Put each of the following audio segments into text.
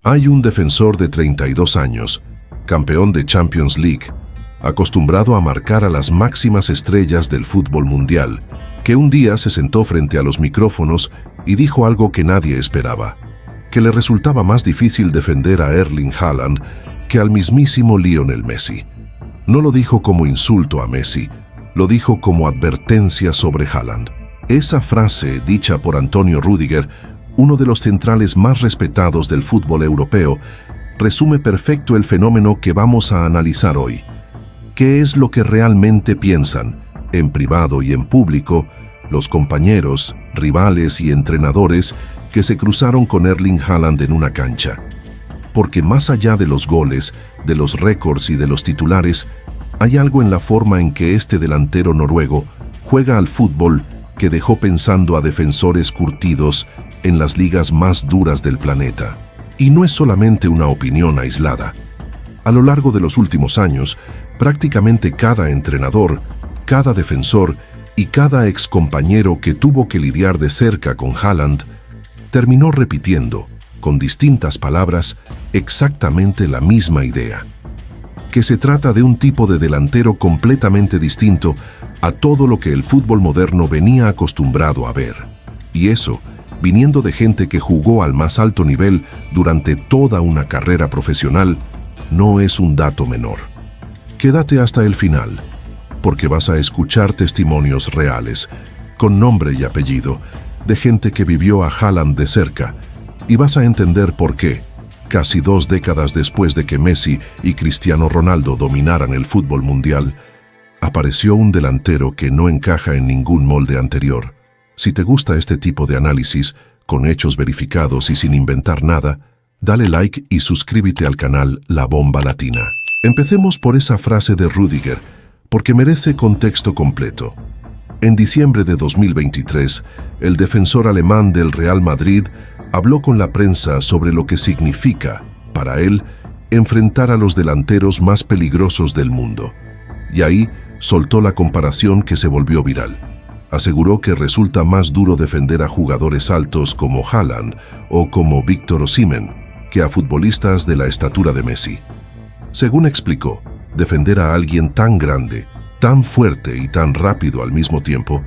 Hay un defensor de 32 años, campeón de Champions League, acostumbrado a marcar a las máximas estrellas del fútbol mundial, que un día se sentó frente a los micrófonos y dijo algo que nadie esperaba, que le resultaba más difícil defender a Erling Haaland que al mismísimo Lionel Messi. No lo dijo como insulto a Messi, lo dijo como advertencia sobre Haaland. Esa frase, dicha por Antonio Rüdiger, uno de los centrales más respetados del fútbol europeo, resume perfecto el fenómeno que vamos a analizar hoy. ¿Qué es lo que realmente piensan, en privado y en público, los compañeros, rivales y entrenadores que se cruzaron con Erling Haaland en una cancha? Porque más allá de los goles, de los récords y de los titulares, hay algo en la forma en que este delantero noruego juega al fútbol que dejó pensando a defensores curtidos en las ligas más duras del planeta. Y no es solamente una opinión aislada. A lo largo de los últimos años, prácticamente cada entrenador, cada defensor y cada excompañero que tuvo que lidiar de cerca con Haaland terminó repitiendo, con distintas palabras, exactamente la misma idea: que se trata de un tipo de delantero completamente distinto a todo lo que el fútbol moderno venía acostumbrado a ver. Y eso, viniendo de gente que jugó al más alto nivel durante toda una carrera profesional, no es un dato menor. Quédate hasta el final, porque vas a escuchar testimonios reales, con nombre y apellido, de gente que vivió a Haaland de cerca, y vas a entender por qué, casi 2 décadas después de que Messi y Cristiano Ronaldo dominaran el fútbol mundial, apareció un delantero que no encaja en ningún molde anterior. Si te gusta este tipo de análisis, con hechos verificados y sin inventar nada, dale like y suscríbete al canal La Bomba Latina. Empecemos por esa frase de Rüdiger, porque merece contexto completo. En diciembre de 2023, el defensor alemán del Real Madrid habló con la prensa sobre lo que significa, para él, enfrentar a los delanteros más peligrosos del mundo. Y ahí soltó la comparación que se volvió viral. Aseguró que resulta más duro defender a jugadores altos como Haaland o como Víctor Osimhen que a futbolistas de la estatura de Messi. Según explicó, defender a alguien tan grande, tan fuerte y tan rápido al mismo tiempo,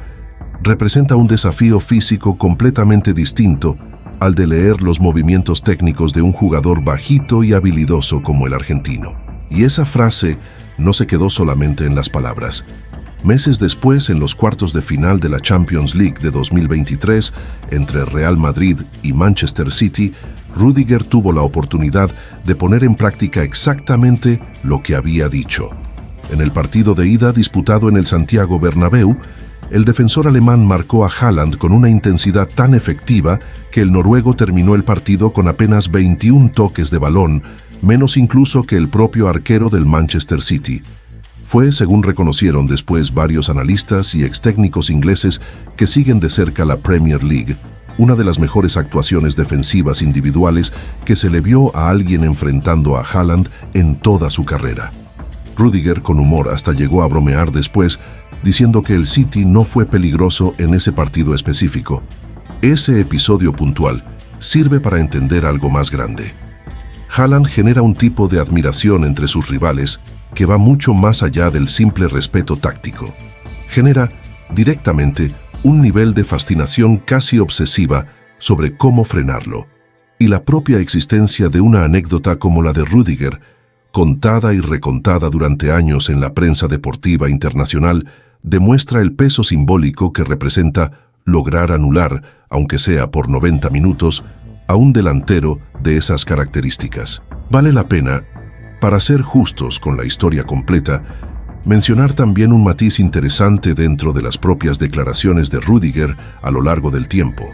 representa un desafío físico completamente distinto al de leer los movimientos técnicos de un jugador bajito y habilidoso como el argentino. Y esa frase no se quedó solamente en las palabras. Meses después, en los cuartos de final de la Champions League de 2023, entre Real Madrid y Manchester City, Rüdiger tuvo la oportunidad de poner en práctica exactamente lo que había dicho. En el partido de ida disputado en el Santiago Bernabéu, el defensor alemán marcó a Haaland con una intensidad tan efectiva que el noruego terminó el partido con apenas 21 toques de balón, menos incluso que el propio arquero del Manchester City. Fue, según reconocieron después varios analistas y extécnicos ingleses que siguen de cerca la Premier League, una de las mejores actuaciones defensivas individuales que se le vio a alguien enfrentando a Haaland en toda su carrera. Rüdiger, con humor, hasta llegó a bromear después, diciendo que el City no fue peligroso en ese partido específico. Ese episodio puntual sirve para entender algo más grande. Haaland genera un tipo de admiración entre sus rivales que va mucho más allá del simple respeto táctico. Genera, directamente, un nivel de fascinación casi obsesiva sobre cómo frenarlo. Y la propia existencia de una anécdota como la de Rüdiger, contada y recontada durante años en la prensa deportiva internacional, demuestra el peso simbólico que representa lograr anular, aunque sea por 90 minutos, a un delantero de esas características. Vale la pena, para ser justos con la historia completa, mencionar también un matiz interesante dentro de las propias declaraciones de Rüdiger a lo largo del tiempo.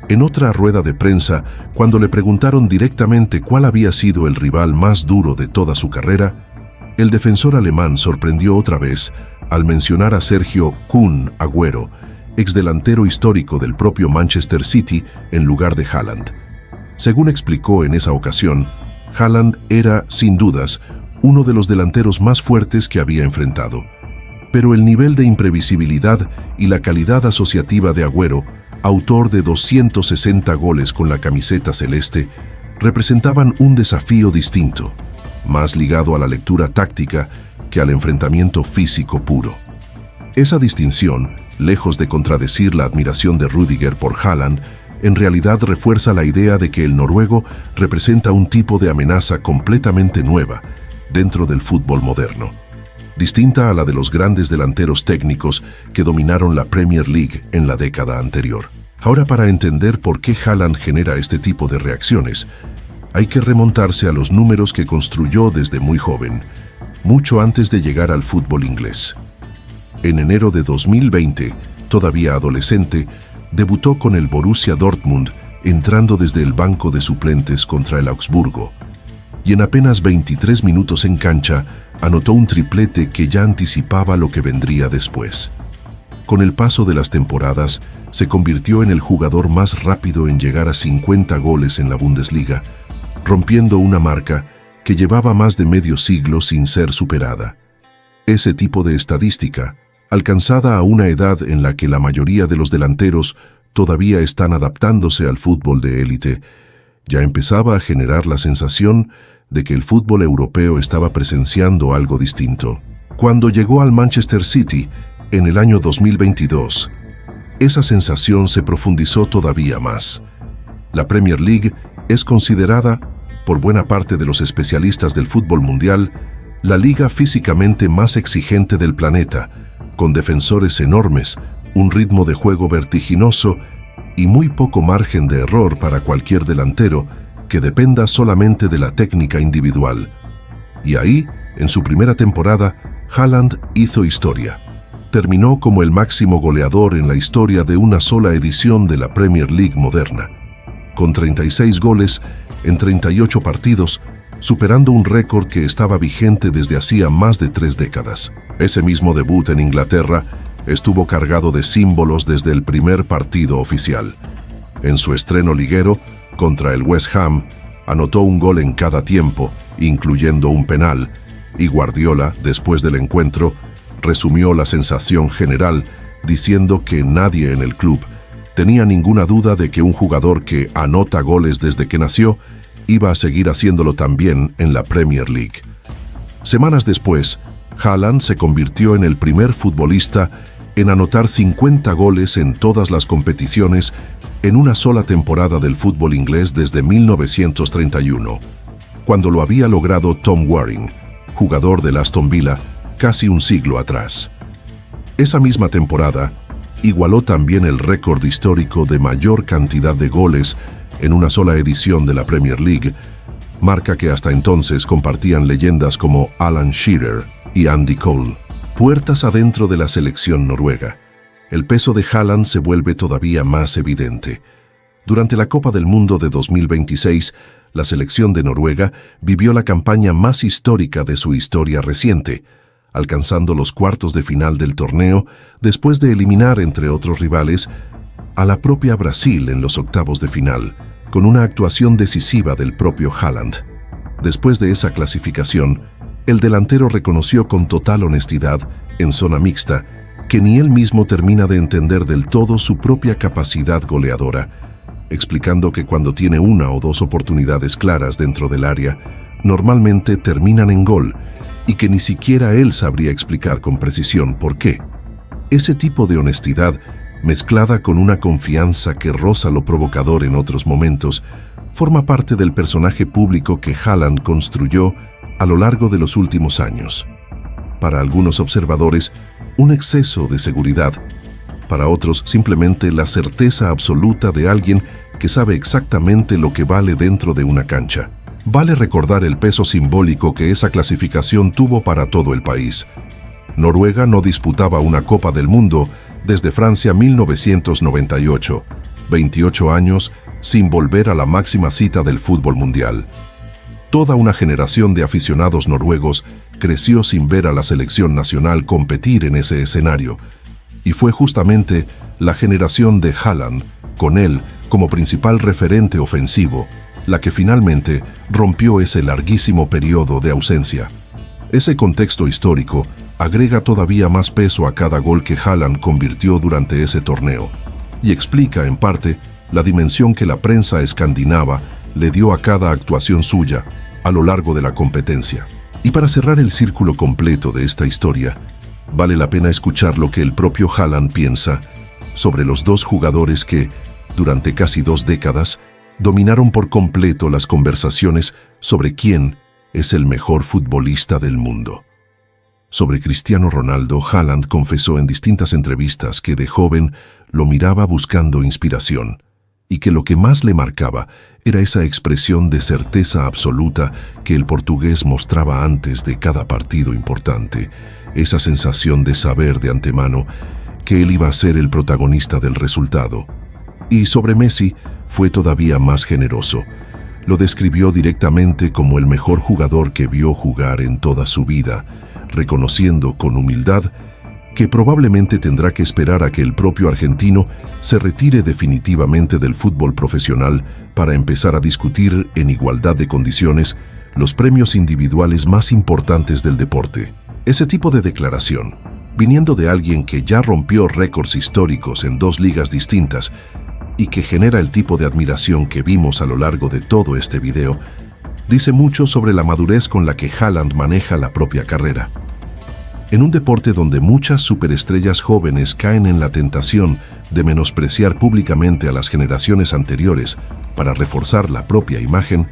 En otra rueda de prensa, cuando le preguntaron directamente cuál había sido el rival más duro de toda su carrera, el defensor alemán sorprendió otra vez al mencionar a Sergio Kun Agüero, exdelantero histórico del propio Manchester City, en lugar de Haaland. Según explicó en esa ocasión, Haaland era, sin dudas, uno de los delanteros más fuertes que había enfrentado. Pero el nivel de imprevisibilidad y la calidad asociativa de Agüero, autor de 260 goles con la camiseta celeste, representaban un desafío distinto, más ligado a la lectura táctica que al enfrentamiento físico puro. Esa distinción, lejos de contradecir la admiración de Rüdiger por Haaland, en realidad refuerza la idea de que el noruego representa un tipo de amenaza completamente nueva dentro del fútbol moderno, distinta a la de los grandes delanteros técnicos que dominaron la Premier League en la década anterior. Ahora, para entender por qué Haaland genera este tipo de reacciones, hay que remontarse a los números que construyó desde muy joven, mucho antes de llegar al fútbol inglés. En enero de 2020, todavía adolescente, debutó con el Borussia Dortmund, entrando desde el banco de suplentes contra el Augsburgo, y en apenas 23 minutos en cancha anotó un triplete que ya anticipaba lo que vendría después. Con el paso de las temporadas, se convirtió en el jugador más rápido en llegar a 50 goles en la Bundesliga, rompiendo una marca que llevaba más de medio siglo sin ser superada. Ese tipo de estadística, alcanzada a una edad en la que la mayoría de los delanteros todavía están adaptándose al fútbol de élite, ya empezaba a generar la sensación de que el fútbol europeo estaba presenciando algo distinto. Cuando llegó al Manchester City, en el año 2022, esa sensación se profundizó todavía más. La Premier League es considerada, por buena parte de los especialistas del fútbol mundial, la liga físicamente más exigente del planeta, con defensores enormes, un ritmo de juego vertiginoso y muy poco margen de error para cualquier delantero que dependa solamente de la técnica individual. Y ahí, en su primera temporada, Haaland hizo historia. Terminó como el máximo goleador en la historia de una sola edición de la Premier League moderna, con 36 goles en 38 partidos, superando un récord que estaba vigente desde hacía más de 3 décadas. Ese mismo debut en Inglaterra estuvo cargado de símbolos desde el primer partido oficial. En su estreno liguero, contra el West Ham, anotó un gol en cada tiempo, incluyendo un penal, y Guardiola, después del encuentro, resumió la sensación general diciendo que nadie en el club tenía ninguna duda de que un jugador que anota goles desde que nació iba a seguir haciéndolo también en la Premier League. Semanas después, Haaland se convirtió en el primer futbolista en anotar 50 goles en todas las competiciones en una sola temporada del fútbol inglés desde 1931, cuando lo había logrado Tom Waring, jugador del Aston Villa, casi un siglo atrás. Esa misma temporada, igualó también el récord histórico de mayor cantidad de goles en una sola edición de la Premier League, marca que hasta entonces compartían leyendas como Alan Shearer y Andy Cole. Puertas adentro de la selección noruega, el peso de Haaland se vuelve todavía más evidente. Durante la Copa del Mundo de 2026, la selección de Noruega vivió la campaña más histórica de su historia reciente, alcanzando los cuartos de final del torneo después de eliminar, entre otros rivales, a la propia Brasil en los octavos de final, con una actuación decisiva del propio Haaland. Después de esa clasificación, el delantero reconoció con total honestidad, en zona mixta, que ni él mismo termina de entender del todo su propia capacidad goleadora, explicando que cuando tiene una o dos oportunidades claras dentro del área, normalmente terminan en gol, y que ni siquiera él sabría explicar con precisión por qué. Ese tipo de honestidad, mezclada con una confianza que roza lo provocador en otros momentos, forma parte del personaje público que Haaland construyó a lo largo de los últimos años. Para algunos observadores, un exceso de seguridad. Para otros, simplemente la certeza absoluta de alguien que sabe exactamente lo que vale dentro de una cancha. Vale recordar el peso simbólico que esa clasificación tuvo para todo el país. Noruega no disputaba una Copa del Mundo desde Francia 1998, 28 años sin volver a la máxima cita del fútbol mundial. Toda una generación de aficionados noruegos creció sin ver a la selección nacional competir en ese escenario, y fue justamente la generación de Haaland, con él como principal referente ofensivo, la que finalmente rompió ese larguísimo periodo de ausencia. Ese contexto histórico agrega todavía más peso a cada gol que Haaland convirtió durante ese torneo, y explica, en parte, la dimensión que la prensa escandinava le dio a cada actuación suya a lo largo de la competencia. Y para cerrar el círculo completo de esta historia, vale la pena escuchar lo que el propio Haaland piensa sobre los dos jugadores que, durante casi 2 décadas, dominaron por completo las conversaciones sobre quién es el mejor futbolista del mundo. Sobre Cristiano Ronaldo, Haaland confesó en distintas entrevistas que de joven lo miraba buscando inspiración y que lo que más le marcaba era esa expresión de certeza absoluta que el portugués mostraba antes de cada partido importante, esa sensación de saber de antemano que él iba a ser el protagonista del resultado. Y sobre Messi fue todavía más generoso. Lo describió directamente como el mejor jugador que vio jugar en toda su vida, reconociendo con humildad que probablemente tendrá que esperar a que el propio argentino se retire definitivamente del fútbol profesional para empezar a discutir en igualdad de condiciones los premios individuales más importantes del deporte. Ese tipo de declaración, viniendo de alguien que ya rompió récords históricos en 2 ligas distintas y que genera el tipo de admiración que vimos a lo largo de todo este video, dice mucho sobre la madurez con la que Haaland maneja la propia carrera. En un deporte donde muchas superestrellas jóvenes caen en la tentación de menospreciar públicamente a las generaciones anteriores para reforzar la propia imagen,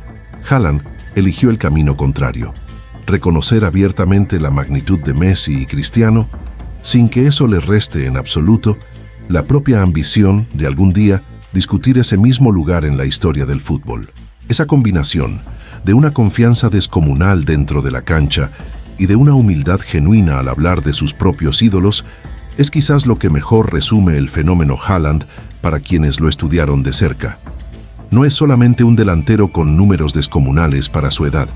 Haaland eligió el camino contrario: reconocer abiertamente la magnitud de Messi y Cristiano, sin que eso le reste en absoluto la propia ambición de algún día discutir ese mismo lugar en la historia del fútbol. Esa combinación de una confianza descomunal dentro de la cancha y de una humildad genuina al hablar de sus propios ídolos es quizás lo que mejor resume el fenómeno Haaland para quienes lo estudiaron de cerca. No es solamente un delantero con números descomunales para su edad,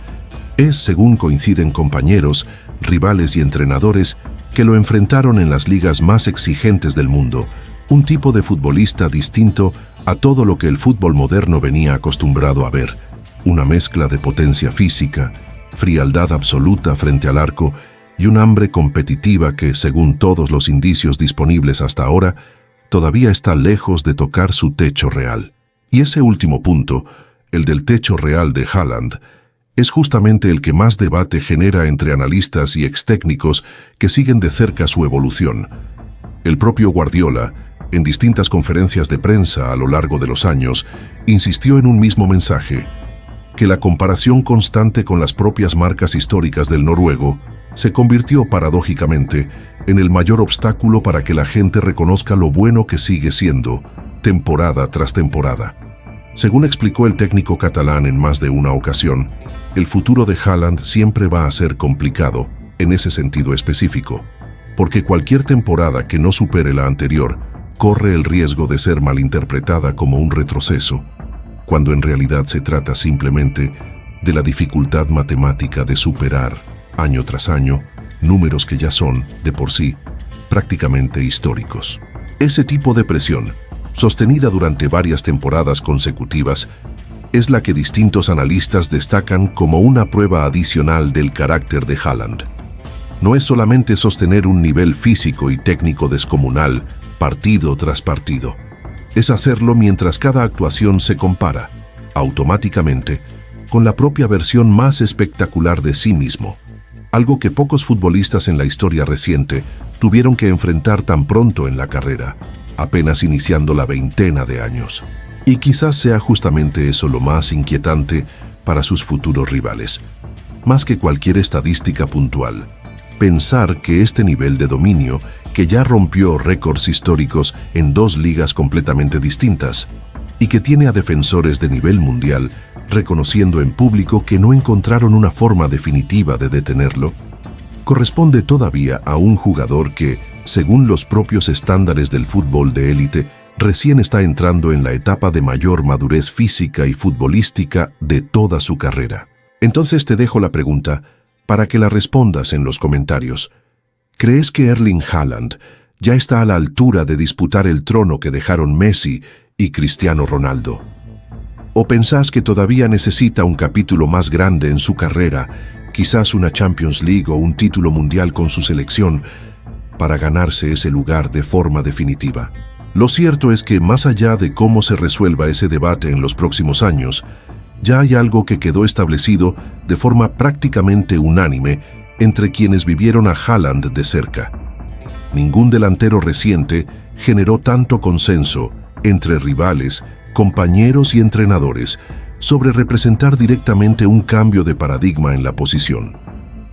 es, según coinciden compañeros, rivales y entrenadores que lo enfrentaron en las ligas más exigentes del mundo, un tipo de futbolista distinto a todo lo que el fútbol moderno venía acostumbrado a ver, una mezcla de potencia física, frialdad absoluta frente al arco y un hambre competitiva que, según todos los indicios disponibles hasta ahora, todavía está lejos de tocar su techo real. Y ese último punto, el del techo real de Haaland, es justamente el que más debate genera entre analistas y extécnicos que siguen de cerca su evolución. El propio Guardiola, en distintas conferencias de prensa a lo largo de los años, insistió en un mismo mensaje: que la comparación constante con las propias marcas históricas del noruego se convirtió paradójicamente en el mayor obstáculo para que la gente reconozca lo bueno que sigue siendo, temporada tras temporada. Según explicó el técnico catalán en más de una ocasión, el futuro de Haaland siempre va a ser complicado en ese sentido específico, porque cualquier temporada que no supere la anterior corre el riesgo de ser malinterpretada como un retroceso, cuando en realidad se trata simplemente de la dificultad matemática de superar, año tras año, números que ya son, de por sí, prácticamente históricos. Ese tipo de presión, sostenida durante varias temporadas consecutivas, es la que distintos analistas destacan como una prueba adicional del carácter de Haaland. No es solamente sostener un nivel físico y técnico descomunal, partido tras partido. Es hacerlo mientras cada actuación se compara, automáticamente, con la propia versión más espectacular de sí mismo, algo que pocos futbolistas en la historia reciente tuvieron que enfrentar tan pronto en la carrera, apenas iniciando la 20 de años. Y quizás sea justamente eso lo más inquietante para sus futuros rivales. Más que cualquier estadística puntual, pensar que este nivel de dominio, que ya rompió récords históricos en 2 ligas completamente distintas, y que tiene a defensores de nivel mundial reconociendo en público que no encontraron una forma definitiva de detenerlo, corresponde todavía a un jugador que, según los propios estándares del fútbol de élite, recién está entrando en la etapa de mayor madurez física y futbolística de toda su carrera. Entonces te dejo la pregunta para que la respondas en los comentarios. ¿Crees que Erling Haaland ya está a la altura de disputar el trono que dejaron Messi y Cristiano Ronaldo? ¿O pensás que todavía necesita un capítulo más grande en su carrera, quizás una Champions League o un título mundial con su selección, para ganarse ese lugar de forma definitiva? Lo cierto es que más allá de cómo se resuelva ese debate en los próximos años, ya hay algo que quedó establecido de forma prácticamente unánime entre quienes vivieron a Haaland de cerca. Ningún delantero reciente generó tanto consenso entre rivales, compañeros y entrenadores sobre representar directamente un cambio de paradigma en la posición.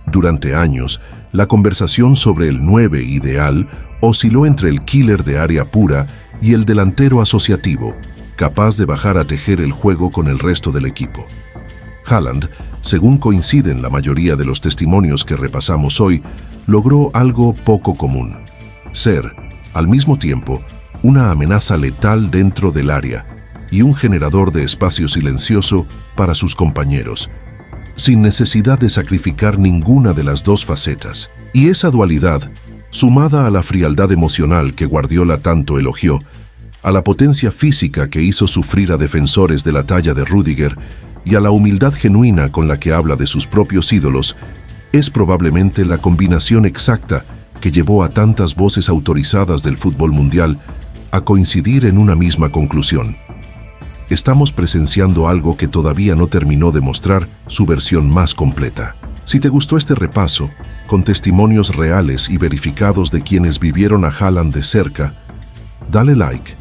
Durante años, la conversación sobre el 9 ideal osciló entre el killer de área pura y el delantero asociativo, capaz de bajar a tejer el juego con el resto del equipo. Haaland, según coinciden la mayoría de los testimonios que repasamos hoy, logró algo poco común: ser, al mismo tiempo, una amenaza letal dentro del área y un generador de espacio silencioso para sus compañeros, sin necesidad de sacrificar ninguna de las dos facetas. Y esa dualidad, sumada a la frialdad emocional que Guardiola tanto elogió, a la potencia física que hizo sufrir a defensores de la talla de Rüdiger y a la humildad genuina con la que habla de sus propios ídolos, es probablemente la combinación exacta que llevó a tantas voces autorizadas del fútbol mundial a coincidir en una misma conclusión: estamos presenciando algo que todavía no terminó de mostrar su versión más completa. Si te gustó este repaso, con testimonios reales y verificados de quienes vivieron a Haaland de cerca, dale like,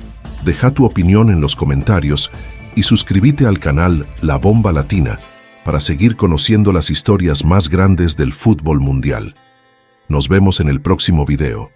deja tu opinión en los comentarios y suscríbete al canal La Bomba Latina para seguir conociendo las historias más grandes del fútbol mundial. Nos vemos en el próximo video.